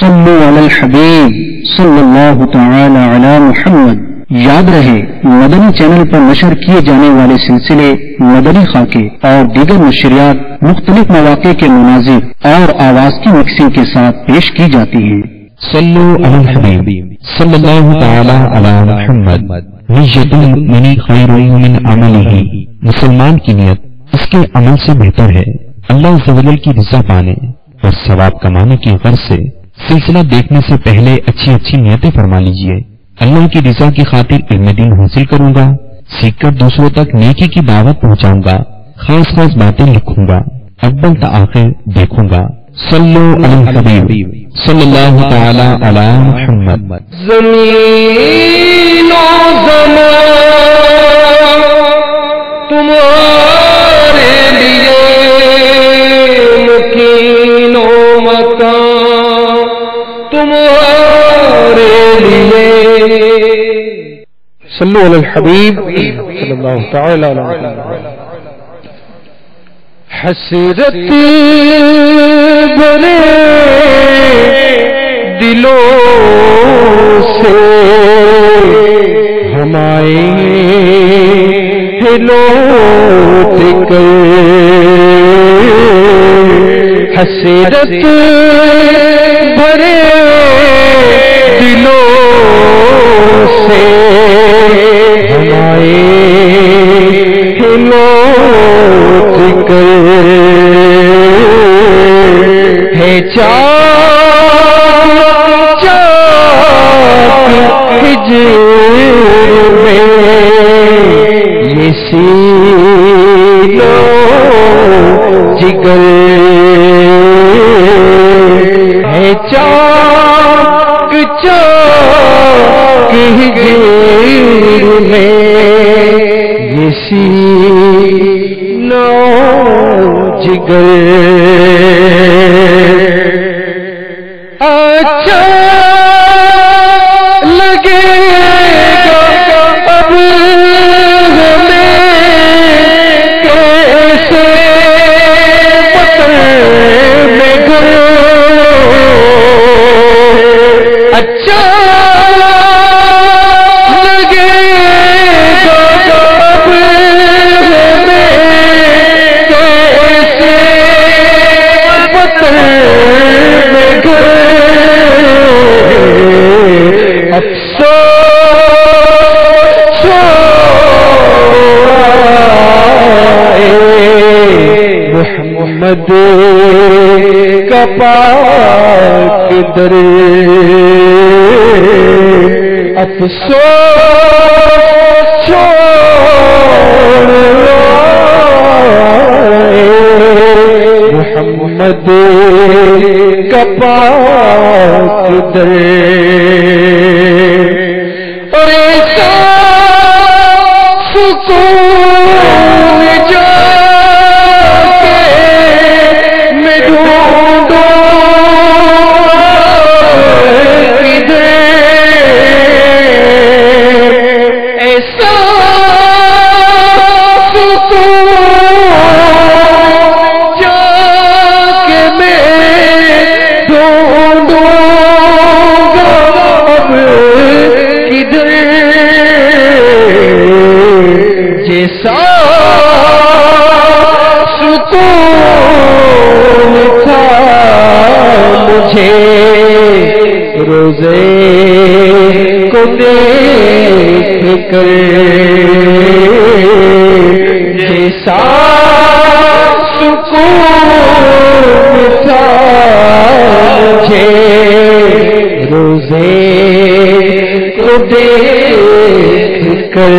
صلو علی الحبیب صلی اللہ تعالی علی محمد۔ یاد رہے مدنی چینل پر نشر کیے جانے والے سلسلے مدنی خاکے اور دیگر نشریات مختلف مواقع کے مناظر اور آواز کی مکسنگ کے ساتھ پیش کی جاتی ہیں۔ صلو علی الحبیب صلی اللہ تعالی علی محمد۔ نیت المؤمن خیر من عملہ، مسلمان کی نیت اس کے عمل سے بہتر ہے۔ اللہ عز و جل کی رضا پانے اور ثواب کمانے کی غرض سے سلسلہ دیکھنے سے پہلے اچھی نیتیں فرما لیجئے۔ اللہ کی رضا کی خاطر علم دین حاصل کروں گا، سیکھ کر دوسروں تک نیکی کی دعوت پہنچاؤں گا، خاص باتیں لکھوں گا، اول تا آخر دیکھوں گا۔ صلو علی الحبیب صلی اللہ تعالی علی محمد۔ زمین و زمان تمہارے لیے، مکین و مکان تمہارے لیے۔ صلو علی الحبیب صلی اللہ تعالی علی محمد۔ حسرت بھرے دلوں سے ہم آئے ہیں لوٹ کر، حسرت بھرے دلوں سے ہم آئے ہیں لوٹ کر، ہے چاک ہجر میں یہ سینوں جگر، ہے چاک ہجر میں یہ سینوں جگر۔ اچھا لگے گا اب ہمیں کیسے پتھر میں گھر، اچھا لگے گا اب ہمیں کیسے پتھر میں گھر، افسوس محمد کا پاک در، افسوس محمد کا پاک در، اور ایسا سکون جا کے میں ڈھونڈوں کدھر، ایسا سکون جا کے میں ڈھونڈوں گا اب کدھر، جیسا سکون تھا مجھے روزے کو دیکھ کر، جیسا سکون تھا مجھے روزے کو دیکھ کر،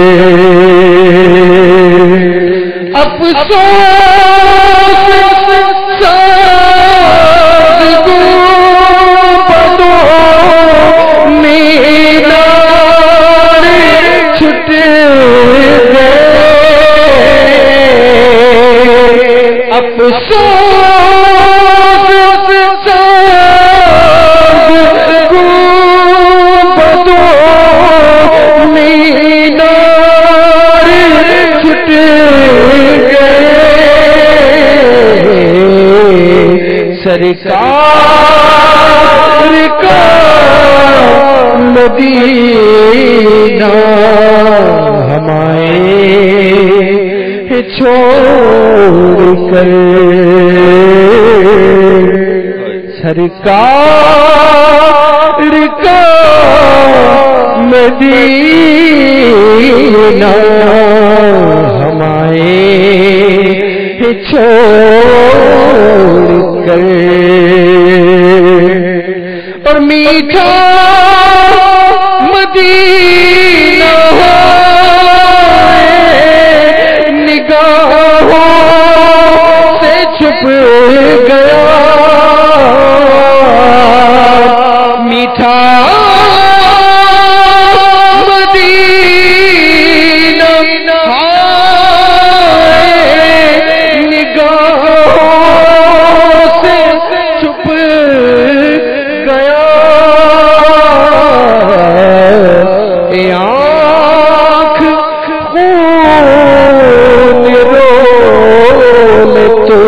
افسوس ساز گنبدوں مینار چھٹ گئے، افسوس ساز گنبدوں مینار چھٹ سرکار مدینہ ہمائے چھوڑ کر سرکار کا مدینہ ہمائے چھوڑ کر اور میٹھا مدینہ نگاہوں سے چھپ گیا میٹھا مدینہ نگاہوں سے چھپ گیا آنکھ خون رولے تو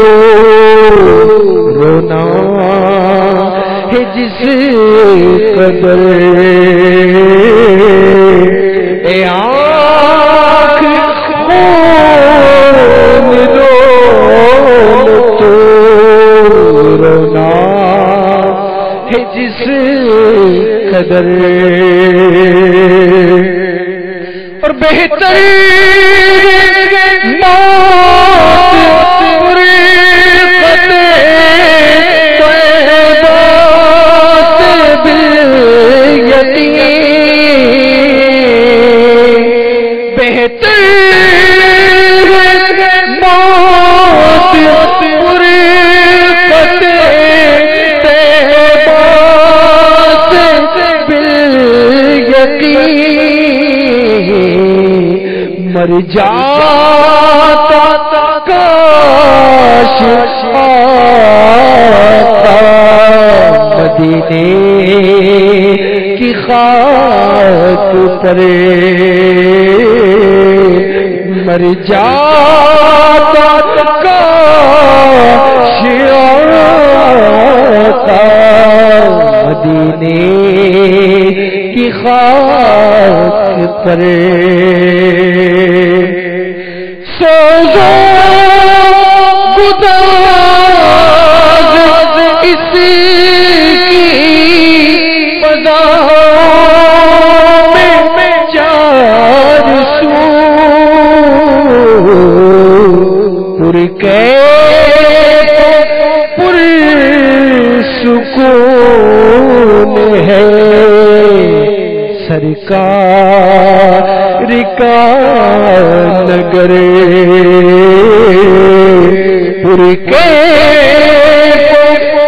رونا ہے جس قدر آنکھ خون رولے تو رونا ہے جس قدر اور بہتر موت فرقت طیبہ سے بالیتیم بہتر موت فرقت طیبہ سے بالیتیم مر جاتا کاش آتا مدینے کی خاک پر مر جاتا کاش آتا مدینے کی خاک پر سوزو گداز اس کی فضاؤں میں چار سو پر سکون ہے سرکار کا نگر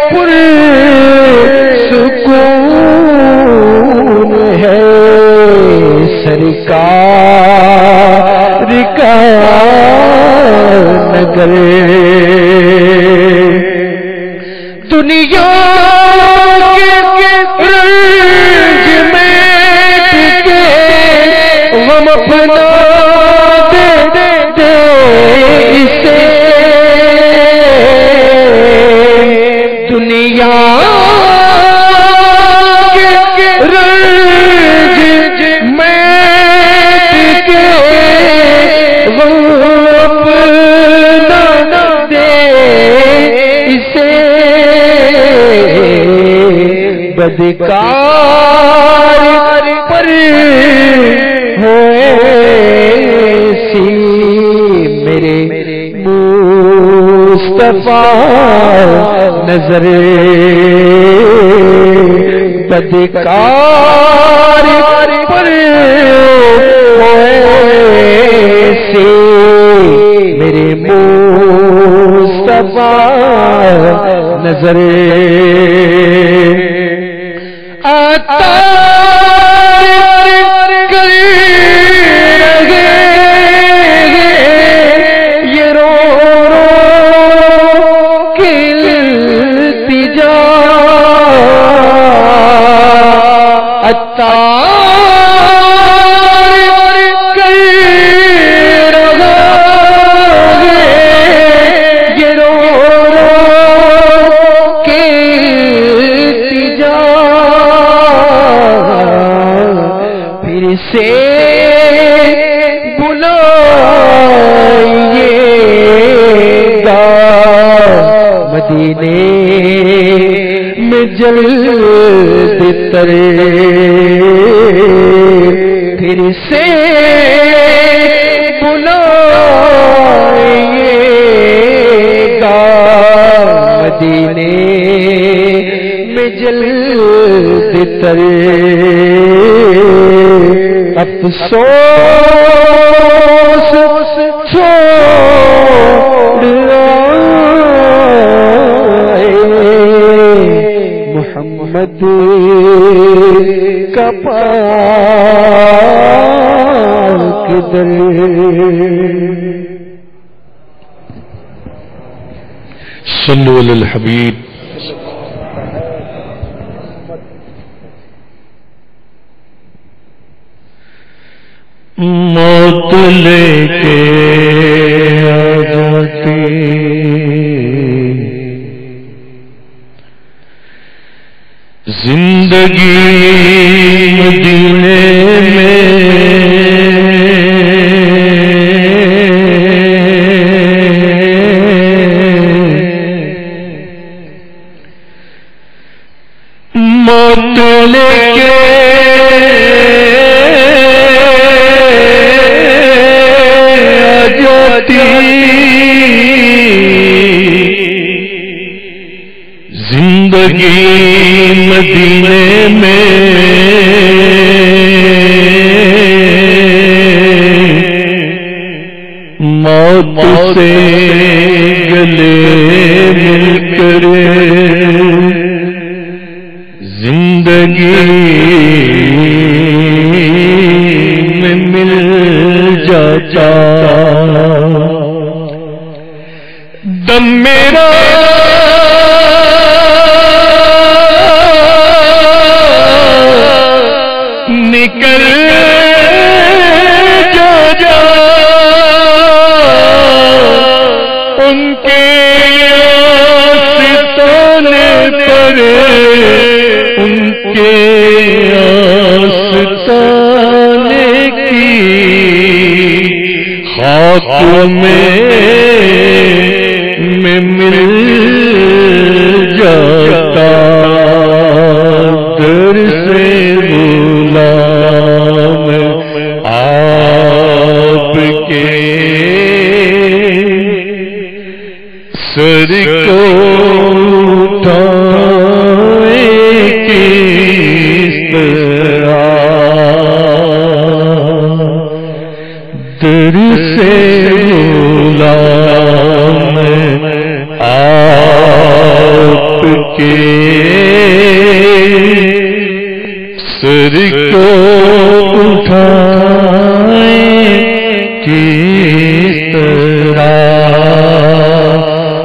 پر سکون ہے سرکار کا نگر دنیا کے رنج میں ٹکے غم اپنا دے دے اسے دنیا کے رنج میں ٹکے غم اپنا دے اسے بدکار پر ہوئے سی میرے مصطفیٰ نظر بدکار پر ہوئے سی میرے مصطفیٰ نظر یہ رو رو کے التجا سے بلائیے گا مدینے میں جلد تر پھر سے بلائیے گا مدینے میں جلد تر افسوس چھوڑ آئے محمد کا پاک در صلو علی الحبیب موت لے کے آ جاتی زندگی مدینے میں موت لے کے زندگی مدینے میں موت سے گلے مل کر زندگی میں مل جاتا دم میرا نکل جا ان کے آستانے پر ان کے آستانے کی خاک میں مل جاتا در سے آپ کے سر کو اٹھائے کس طرح در سے غلام آپ کے سر کو اٹھائے کس طرح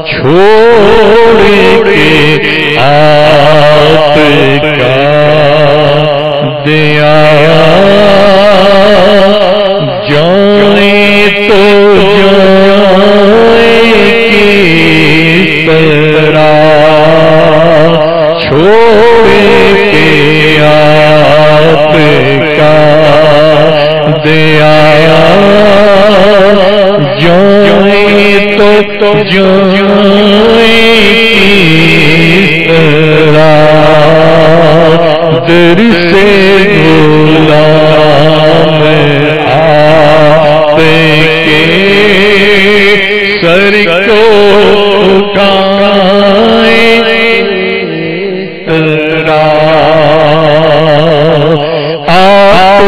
چھوڑ کے آپ کا دیا جائیں تو جائیں کس طرح چھوڑ کے آپ کا دیا جائیں تو جائیں کس طرح در سے غلام آپ کے سر کو اٹھائے آپ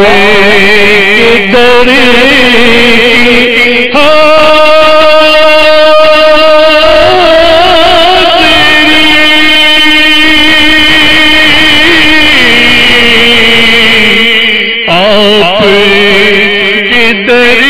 کے در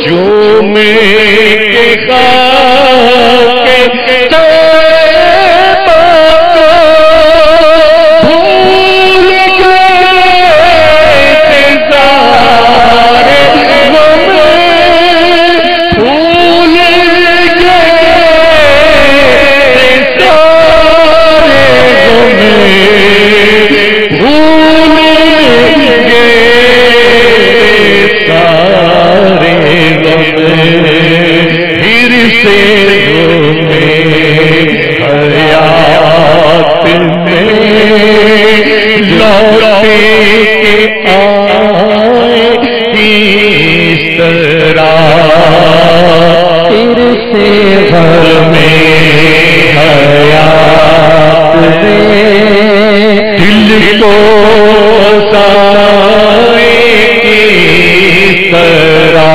جو میں کے حیات میں لوٹے کے آئے کس طرح پھر سے گھر میں حیات میں دل کو سائے کس طرح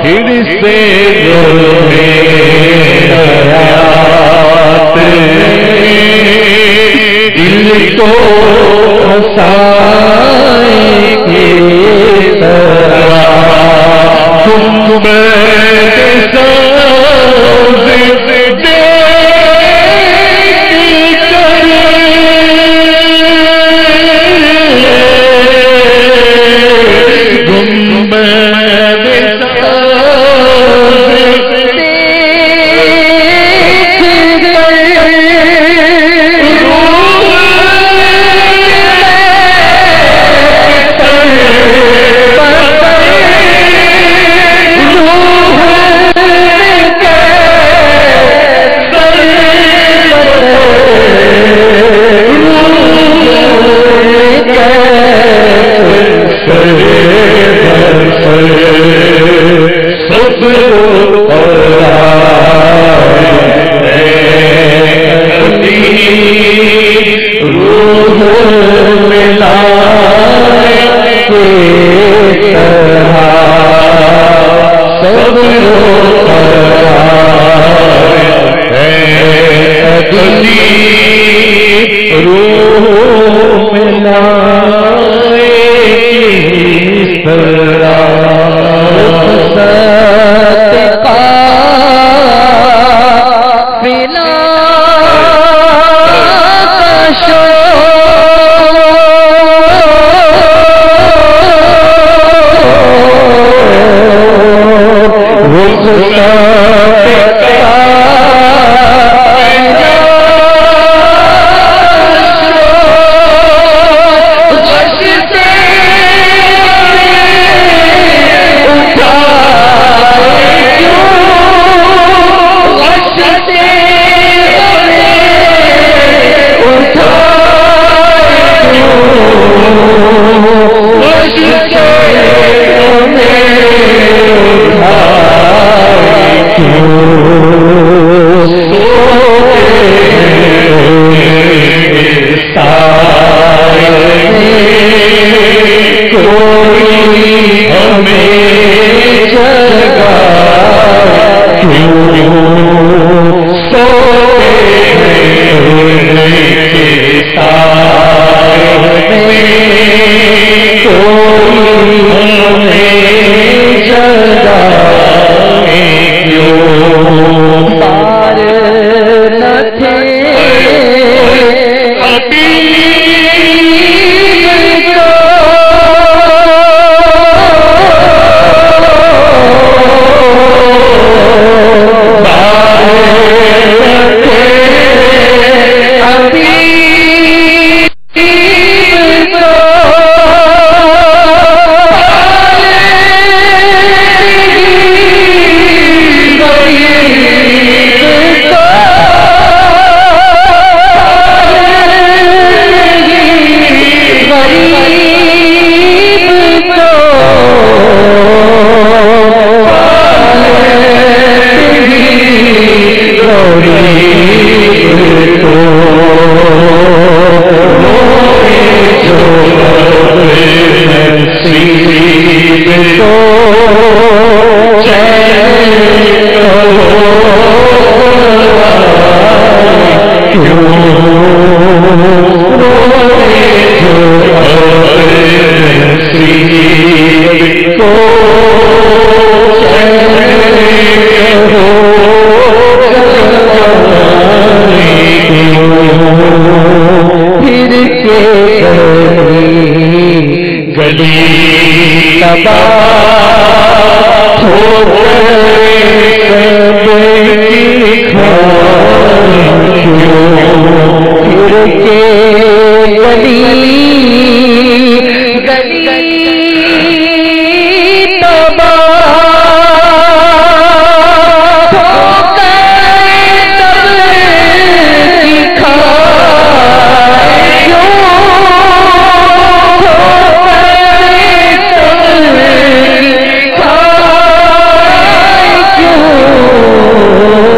پھر سے گھر میں حیات میں دل کو سائے کس طرح پھر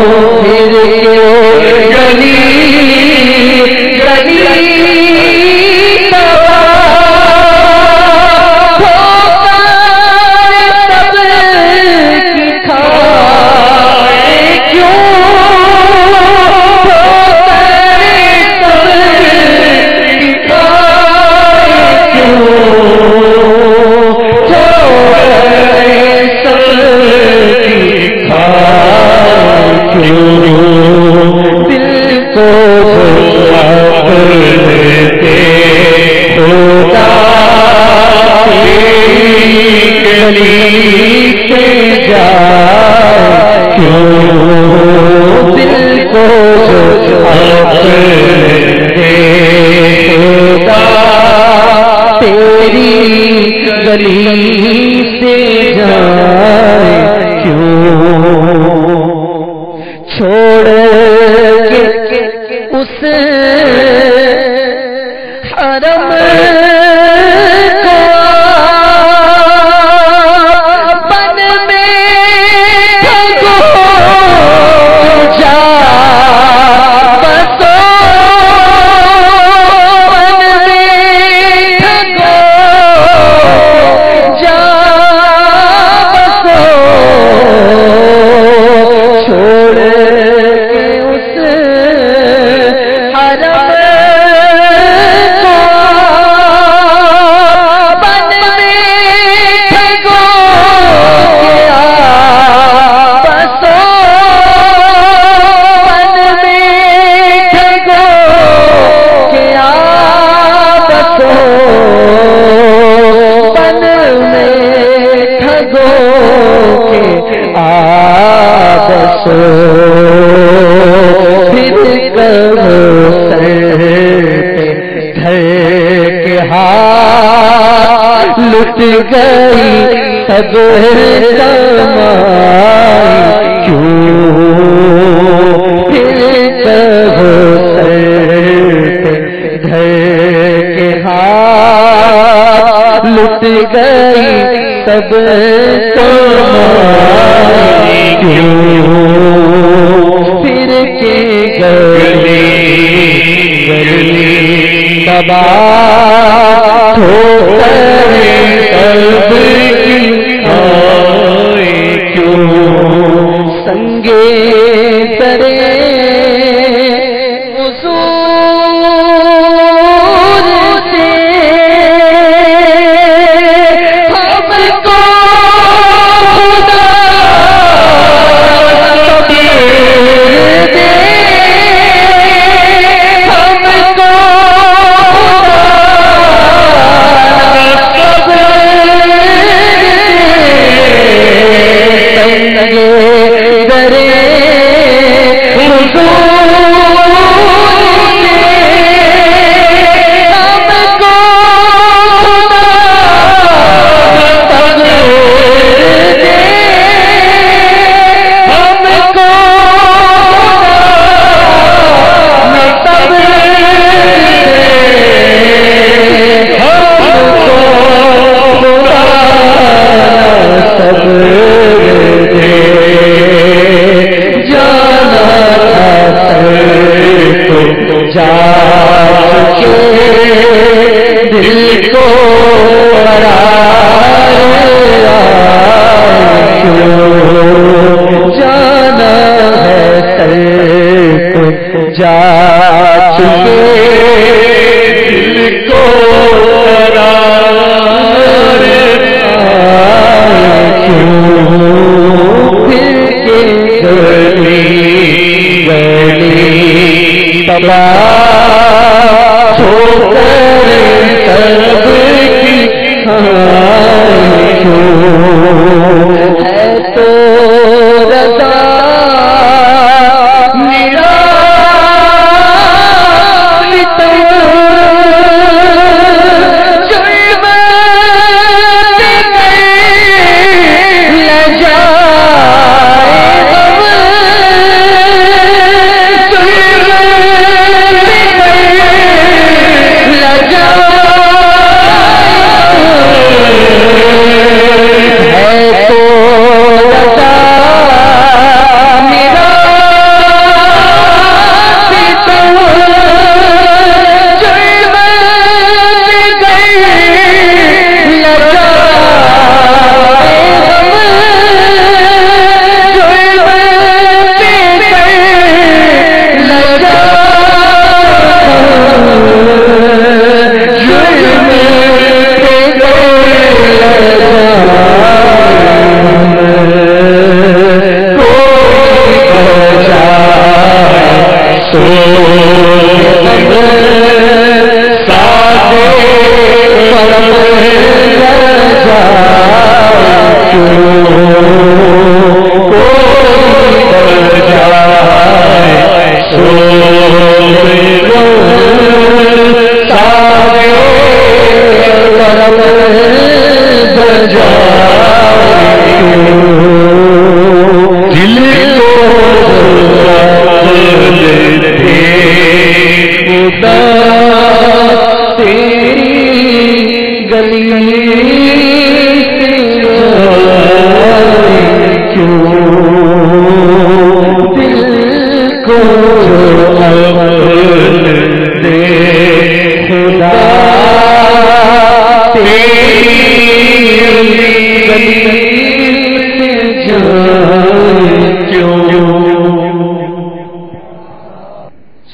گلی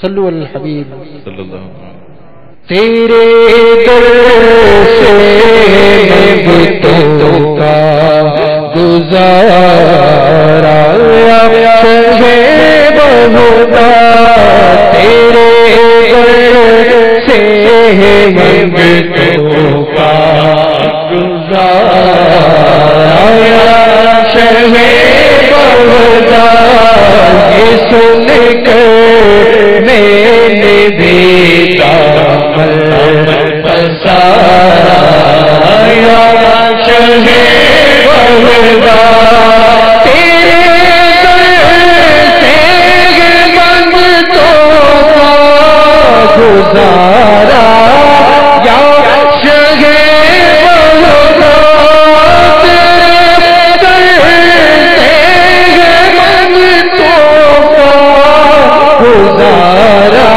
صلو علی الحبیب صلی اللہ علیہ وسلم. تیرے در سے نعمتوں کا گزارا ہے بہتا تیرے در سے نعمتوں کا گزارا ہے بہتا یہ سن کر میں نے بھی دامن پسارا شہ بہدا تیرے در سے منتوں کا گزارا یا شہ بہدا تیرے در سے منتوں کا گزارا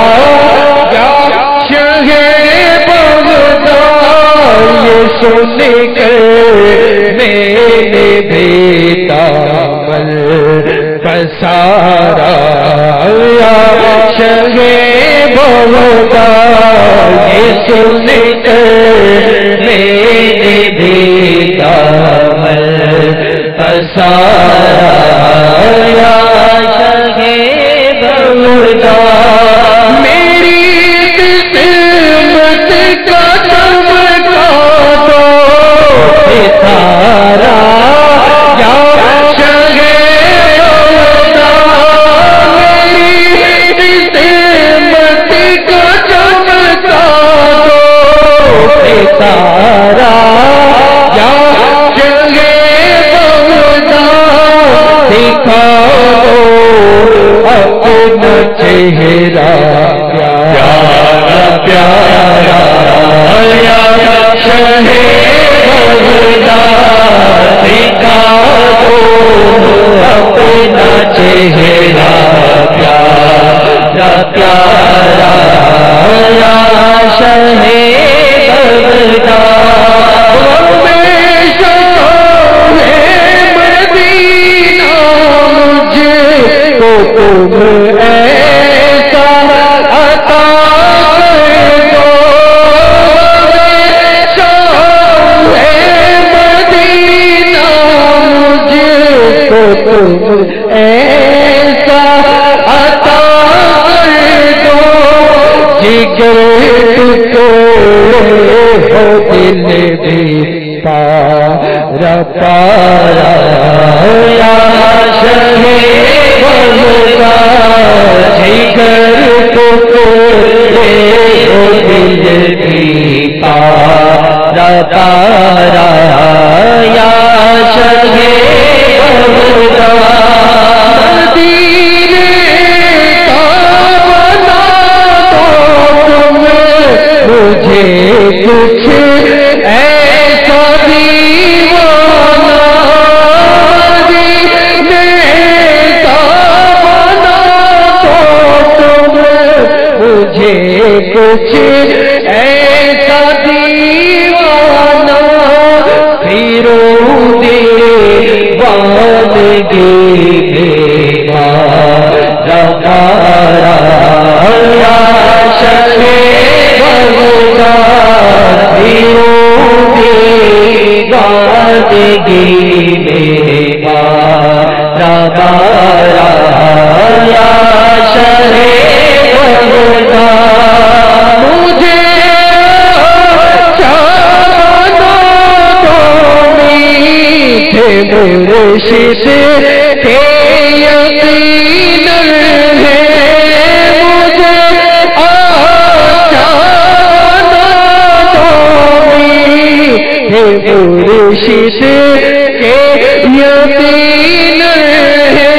سن کر میں نے بھی دامن پسارا شہ بہدا یہ سن کر میں نے بھی دامن پسارا شہ بہدا میری قسمت کا ستارہ یا شہ بہدا میری قسمت کا چمکا دو ستارہ یا شہ بہدا دکھا دو اپنا چہرہ پیارا پیارا یا شہ بہدا دکھا دو اپنا چہرہ پیارا پیارا یا شہ بہدا ہمیشہ ہے مدینہ مجھے کو تم ایسا عطا کر دو ہمیشہ ہے مدینہ مجھے کو تم ایسا عطا کر دو جگر ٹکڑے ہو دل بھی پارا پارا یا شہ بہدا جگر ٹکڑے ہو دل بھی پارا پارا یا شہ بہدا مدینے کا بنا دو تم مجھے کچھ ایسا دیوانہ مدینے کا بنا دو تم مجھے کچھ ایسا دیوانہ پھروں دیوانگی میں مارا مارا یا شہ بہدا پھروں دیوانگی میں مارا مارا یا شہ بہدا مجھے چار مرشد کے یقین ہے مجھے مرشد کے یقین ہے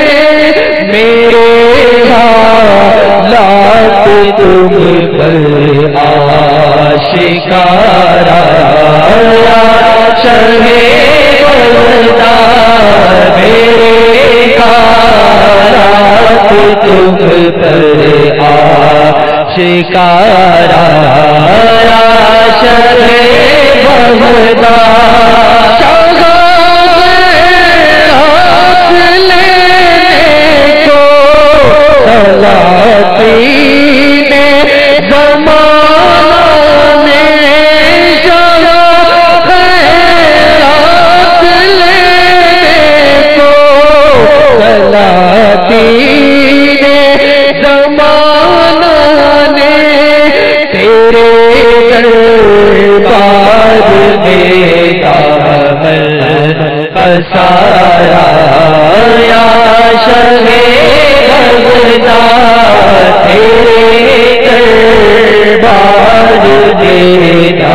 میرے حالات تم پر آشکارا شرح بلدا میرے حالات تم پر آشکارا شرح بلدا سارا یا شرح بلدا تیرے دربار دینا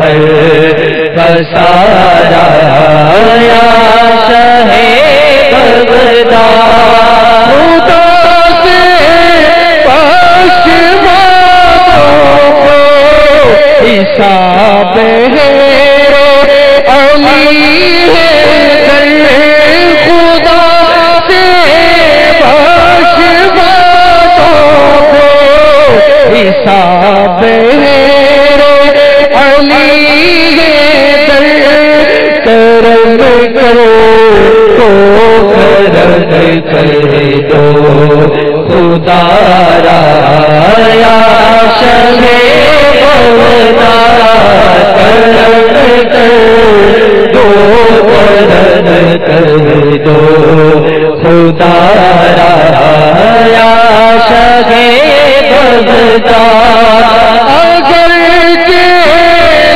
ہے سارا یا شرح بلدا خدا سے پشمانوں کو حساب ہے علی حساب علی در کرم کرو تو کرم کر دو خدا را یا شرح بلدا کرم کر دو کرم کر دو خدا را یا شرح بلدا اگر کے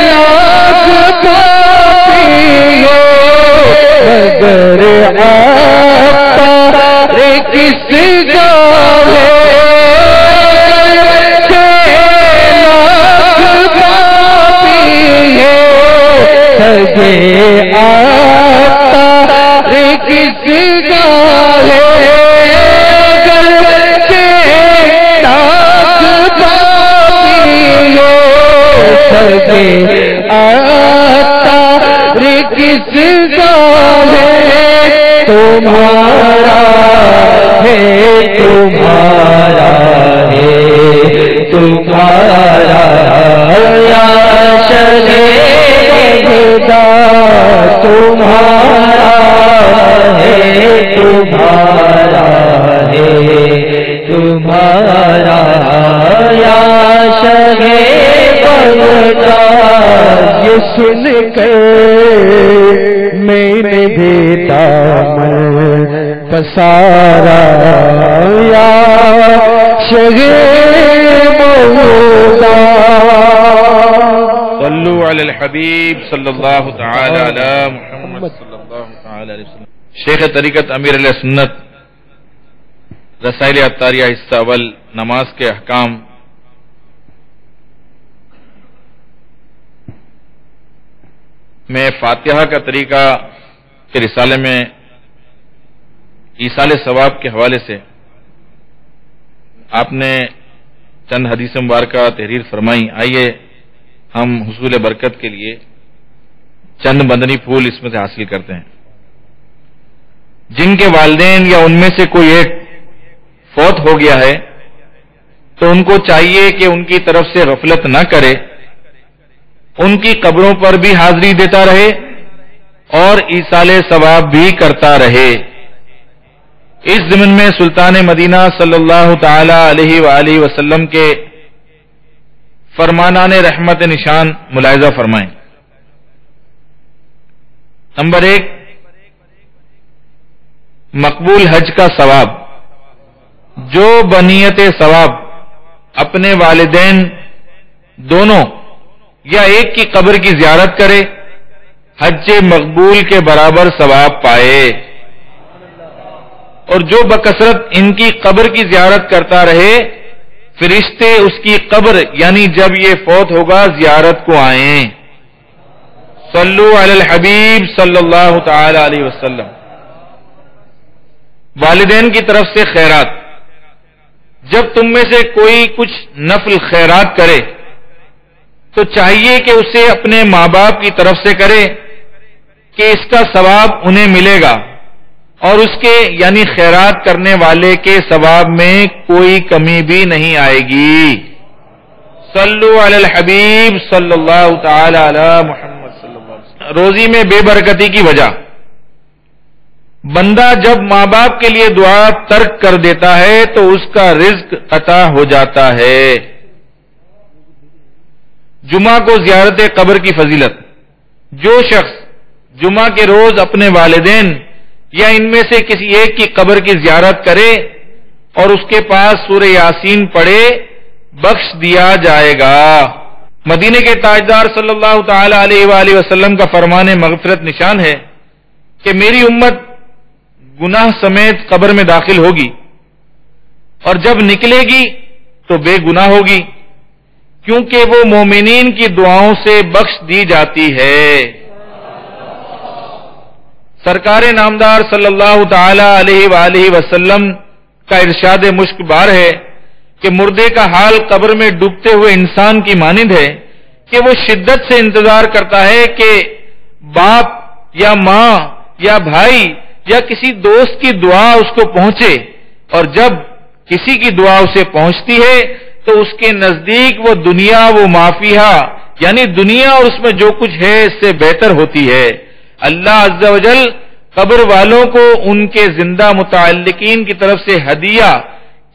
لاکھ پاپی ہو مگر عطار کس گاوے کے لاکھ پاپی ہو سگے عطار کس گاوے عطار کس گاوے تمہارا ہے تمہارا ہے تمہارا یا شرح بلدا تمہارا ہے تمہارا ہے تمہارا یا شرح بلدا یہ سن کر میں نے دیتا من پسارا یا شرح بلدا صلو علی الحبیب صلی اللہ تعالی علی محمد صلی اللہ تعالی علیہ وسلم. شیخ طریقت امیر علیہ سنت رسائل عطاریہ حصہ اول نماز کے احکام. میں فاتحہ کا طریقہ کے رسالے میں ایصال ثواب کے حوالے سے آپ نے چند حدیث مبارکہ تحریر فرمائی. آئیے ہم حصول برکت کے لیے چند مدنی پھول اس میں سے حاصل کرتے ہیں. جن کے والدین یا ان میں سے کوئی ایک فوت ہو گیا ہے تو ان کو چاہیے کہ ان کی طرف سے غفلت نہ کرے، ان کی قبروں پر بھی حاضری دیتا رہے اور ایصال ثواب بھی کرتا رہے. اس ضمن میں سلطان مدینہ صلی اللہ تعالی علیہ وآلہ وسلم کے فرمانان رحمت نشان ملاحظہ فرمائیں. نمبر 1، مقبول حج کا ثواب. جو بنیت ثواب اپنے والدین دونوں یا ایک کی قبر کی زیارت کرے حج مقبول کے برابر ثواب پائے، اور جو بکثرت ان کی قبر کی زیارت کرتا رہے فرشتے اس کی قبر یعنی جب یہ فوت ہوگا زیارت کو آئیں۔ صلو علی الحبیب صلی اللہ تعالی علیہ وسلم۔ والدین کی طرف سے خیرات، جب تم میں سے کوئی کچھ نفل خیرات کرے تو چاہیے کہ اسے اپنے ماں باپ کی طرف سے کرے کہ اس کا ثواب انہیں ملے گا، اور اس کے یعنی خیرات کرنے والے کے ثواب میں کوئی کمی بھی نہیں آئے گی۔ صلو علی الحبیب صلی اللہ تعالی علی محمد صلی اللہ علیہ وسلم۔ روزی میں بے برکتی کی وجہ، بندہ جب ماں باپ کے لیے دعا ترک کر دیتا ہے تو اس کا رزق قطع ہو جاتا ہے۔ جمعہ کو زیارت قبر کی فضیلت، جو شخص جمعہ کے روز اپنے والدین یا ان میں سے کسی ایک کی قبر کی زیارت کرے اور اس کے پاس سورہ یاسین پڑھے بخش دیا جائے گا۔ مدینے کے تاجدار صلی اللہ تعالی علیہ وآلہ وسلم کا فرمان مغفرت نشان ہے کہ میری امت گناہ سمیت قبر میں داخل ہوگی اور جب نکلے گی تو بے گناہ ہوگی، کیونکہ وہ مومنین کی دعاؤں سے بخش دی جاتی ہے۔ سرکار نامدار صلی اللہ تعالی علیہ وآلہ وسلم کا ارشاد مشک بار ہے کہ مردے کا حال قبر میں ڈوبتے ہوئے انسان کی مانند ہے کہ وہ شدت سے انتظار کرتا ہے کہ باپ یا ماں یا بھائی یا کسی دوست کی دعا اس کو پہنچے، اور جب کسی کی دعا اسے پہنچتی ہے تو اس کے نزدیک وہ دنیا وہ مافیہا یعنی دنیا اور اس میں جو کچھ ہے اس سے بہتر ہوتی ہے۔ اللہ عز و جل قبر والوں کو ان کے زندہ متعلقین کی طرف سے ہدیہ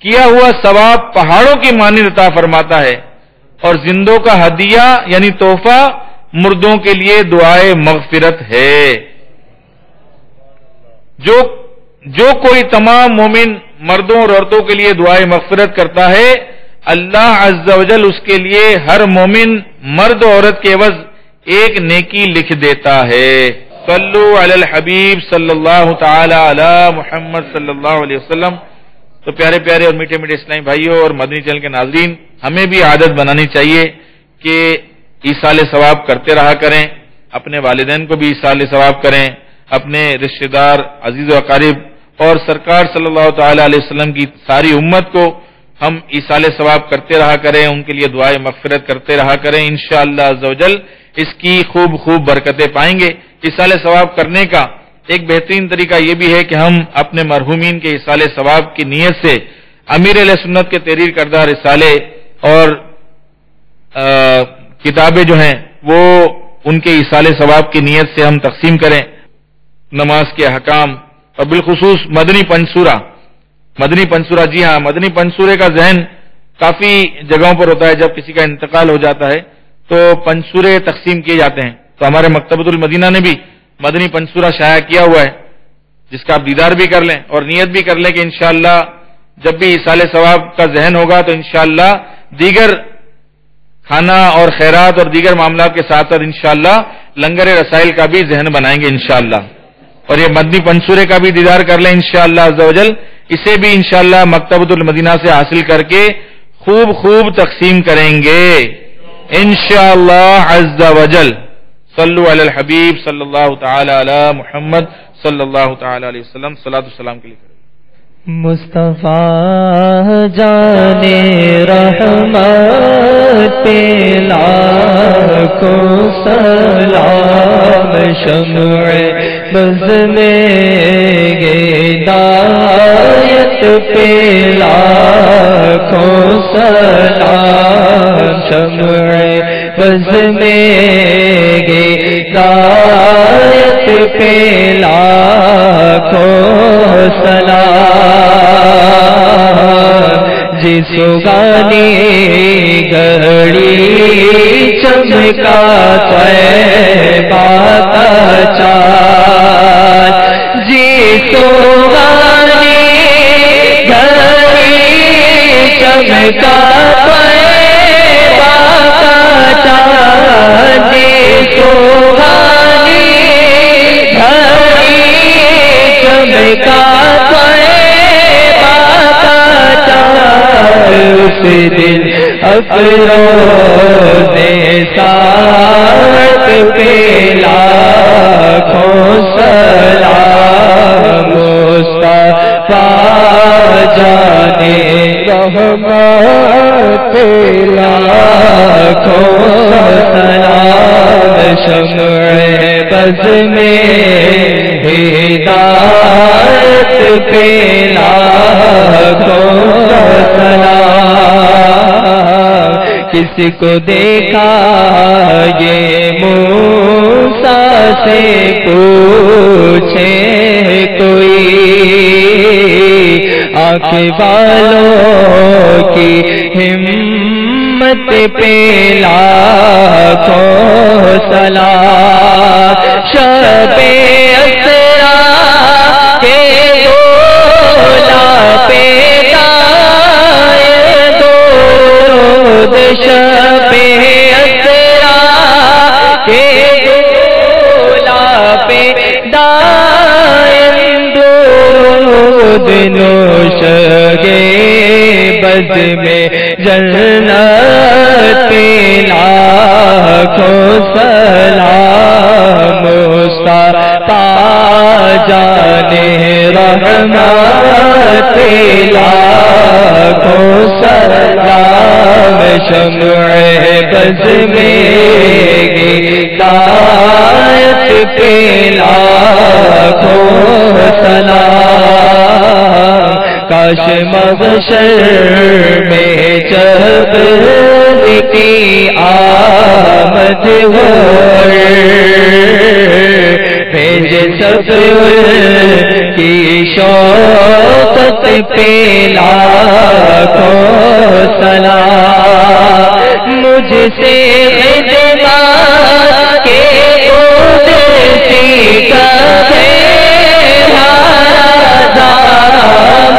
کیا ہوا ثواب پہاڑوں کی مانند عطا فرماتا ہے، اور زندوں کا ہدیہ یعنی تحفہ مردوں کے لیے دعائے مغفرت ہے۔ جو کوئی تمام مومن مردوں اور عورتوں کے لیے دعائے مغفرت کرتا ہے، اللہ عز و جل اس کے لیے ہر مومن مرد و عورت کے عوض ایک نیکی لکھ دیتا ہے۔ صلو علی الحبیب صلی اللہ تعالی علی محمد صلی اللہ علیہ وسلم۔ تو پیارے پیارے اور میٹھے میٹھے اسلامی بھائیوں اور مدنی چینل کے ناظرین، ہمیں بھی عادت بنانی چاہیے کہ ایصال ثواب کرتے رہا کریں، اپنے والدین کو بھی ایصال ثواب کریں، اپنے رشتہ دار عزیز و اقارب اور سرکار صلی اللہ تعالی علیہ وسلم کی ساری امت کو ہم ایصال ثواب کرتے رہا کریں، ان کے لیے دعائے مغفرت کرتے رہا کریں۔ انشاءاللہ عز و جل اس کی خوب برکتیں پائیں گے۔ ایصال ثواب کرنے کا ایک بہترین طریقہ یہ بھی ہے کہ ہم اپنے مرحومین کے ایصال ثواب کی نیت سے امیر علیہ سنت کے تحریر کردہ رسالے اور کتابیں جو ہیں وہ ان کے ایصال ثواب کی نیت سے ہم تقسیم کریں۔ نماز کے احکام اور بالخصوص مدنی پنسورہ، جی ہاں، مدنی پنسورے کا ذہن کافی جگہوں پر ہوتا ہے۔ جب کسی کا انتقال ہو جاتا ہے تو پنسورے تقسیم کیے جاتے ہیں، تو ہمارے مکتبۃ المدینہ نے بھی مدنی پنسورہ شائع کیا ہوا ہے، جس کا آپ دیدار بھی کر لیں اور نیت بھی کر لیں کہ انشاءاللہ جب بھی ایصال ثواب کا ذہن ہوگا تو انشاءاللہ دیگر کھانا اور خیرات اور دیگر معاملات کے ساتھ ساتھ انشاءاللہ لنگر رسائل کا بھی ذہن بنائیں گے انشاءاللہ، اور یہ مدنی پنسورے کا بھی دیدار کر لیں انشاءاللہ عز و جل۔ اسے بھی انشاءاللہ مکتبۃ المدینہ سے حاصل کر کے خوب تقسیم کریں گے انشاءاللہ عز و جل۔ صلو علی الحبیب صلی اللہ تعالی علی محمد صلی اللہ تعالی علیہ وسلم۔ صلاۃ والسلام کے لیے مصطفیٰ جان رحمت پہ لاکھوں سلام، شمع بز میں ہدایت پہ لاکھوں سلام، شمع بز میں ہدایت پہ لاکھوں سلام، جس گانی گھڑی چمکا طیبہ کا چاند، جس گانی گھڑی چمکا طیبہ کا چاند، جس گانی چمکا طیبہ کا چاند اس دن افروز ساعت پہ لاکھوں سلام مصطفیٰ جانے رحمت لاکھوں سلام شمع بز میں ہدایت پہ لاکھوں سلام کسی کو دیکھا یہ موسیٰ سے پوچھے کوئی آنکھ والوں کی ہمت پہ لاکھوں سلام شب اسرا کے دولا پہ درود شب اسرا کے دولا پہ دائم درود نوش گے بز میں جنت پہ لاکھوں سلام مصطفیٰ جانے رحمت پہ لاکھوں سلام شمع بز میں ہدایت پہ لاکھوں سلام کاش محشر میں جب کی آمد ہو بھیج سب کی شوقت پہ لاکھوں سلام مجھ سے خدمت کے قدسی کبھی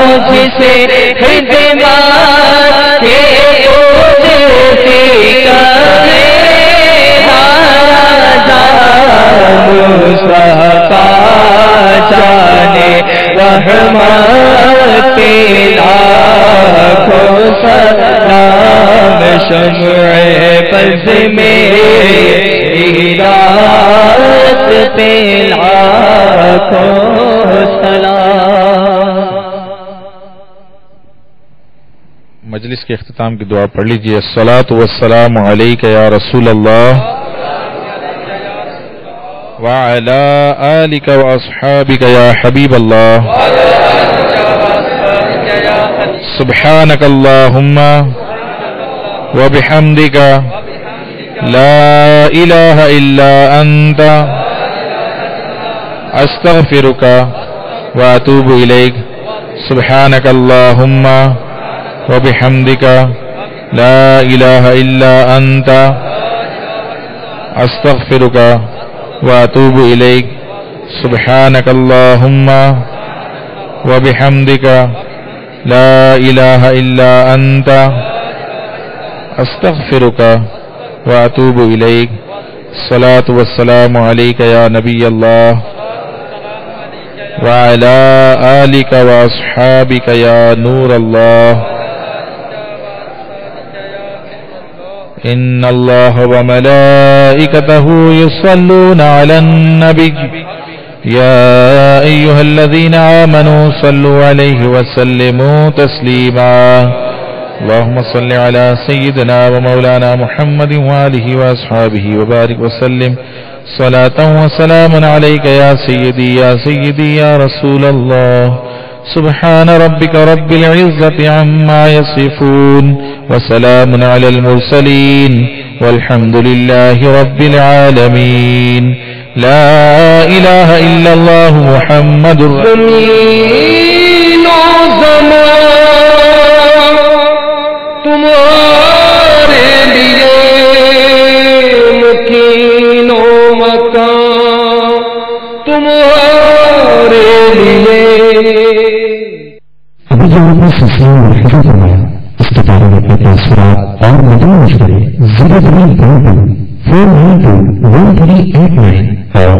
مجھ سے خدمت کے قدسی کبھی مصطفیٰ جانے رحمت پہ لاکھوں سلام شمع بز میں ہدایت پہ لاکھوں سلام. مجلس کے اختتام کی دعا پڑھ لیجیے. الصلاۃ والسلام علیک یا رسول اللہ وعلی آلک واصحابک یا حبیب اللہ سبحانک اللہم وبحمدک لا الہ الا انت استغفرک واتوب الیک سبحانک اللہم وبحمدک لا الہ الا انت استغفرک واتوب الیک سبحانک اللہم وبحمدک لا الہ الا انت استغفرک واتوب الیک. الصلاۃ والسلام علیک یا نبی اللہ وعلی آلک واصحابک یا نور اللہ. ان اللہ وملائکتہ یصلون علی النبی یا ایہا الذین آمنوا صلوا علیہ وسلموا تسلیما. اللهم صل على سيدنا ومولانا محمد وآله وأصحابه وبارك وسلم صلاة وسلام عليك يا سيدي يا رسول الله. سبحان ربك رب العزة عما يصفون وسلام على المرسلين والحمد لله رب العالمين. لا إله إلا الله محمد رسول تمہارے لیے مکین و مکان تمہارے لیے. ابھی جو ہم نے سلسلہ مرحبا فرمایا اس کے بارے میں اپنے تاثرات اور مدنی مشورے 03224921389 اور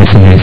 SMS